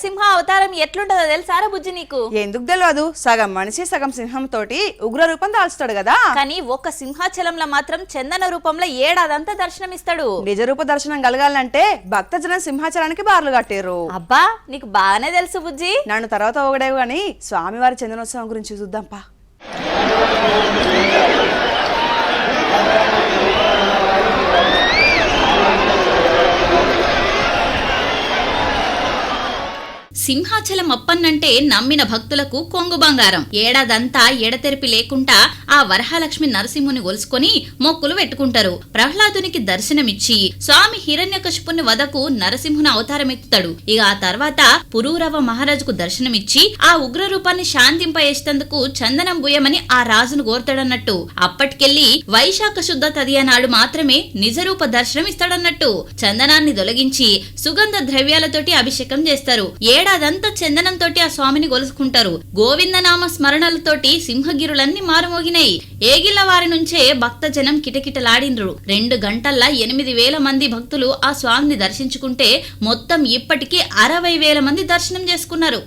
సింహ అవతారం ఎట్లుంటదో తెలుసారా బుజ్జి నీకు? ఎందుకు తెలియదు, సగం మనిషి సగం సింహం తోటి ఉగ్ర రూపం దాల్చుతాడు కదా. కానీ ఒక్క సింహాచలంలో మాత్రం చందన రూపంలో ఏడాదంతా దర్శనమిస్తాడు. నిజ రూప దర్శనం కలగాలంటే భక్తజనం సింహాచలానికి బార్లు కట్టారు. అబ్బా నీకు బాగానే తెలుసు బుజ్జి. నన్ను తర్వాత ఒకడేవు గాని స్వామివారి చందనోత్సవం గురించి చూద్దాంపా. సింహాచలం అప్పన్నంటే నమ్మిన భక్తులకు కొంగు బంగారం. ఏడాదంతా ఎడతెరిపి లేకుండా ఆ వరహాలక్ష్మి నరసింహుని ఒలుసుకొని మొక్కులు పెట్టుకుంటారు. ప్రహ్లాదునికి దర్శనమిచ్చి స్వామి హిరణ్యకశిపుని వదకు నరసింహుని అవతారమెత్తుతాడు. ఇక ఆ తర్వాత పురూరవ మహారాజుకు దర్శనమిచ్చి ఆ ఉగ్ర రూపాన్ని శాంతింపయేసేందుకు చందనం బుయ్యమని ఆ రాజును కోరతాడన్నట్టు. అప్పటికెళ్లి వైశాఖ శుద్ధ తదియ నాడు మాత్రమే నిజరూప దర్శనం ఇస్తాడన్నట్టు. చందనాన్ని తొలగించి సుగంధ ద్రవ్యాలతోటి అభిషేకం చేస్తారు. ఏడాదంతా చందనంతోటి ఆ స్వామిని గొలుసుకుంటారు. గోవిందనామ స్మరణలతోటి సింహగిరులన్నీ మారుమోగినాయి. ఏగిళ్ల వారి నుంచే భక్తజనం కిటకిటలాడిండ్రు. 2 గంటల్లా 8,000 మంది భక్తులు ఆ స్వామిని దర్శించుకుంటే మొత్తం ఇప్పటికీ 60,000 మంది దర్శనం చేసుకున్నారు.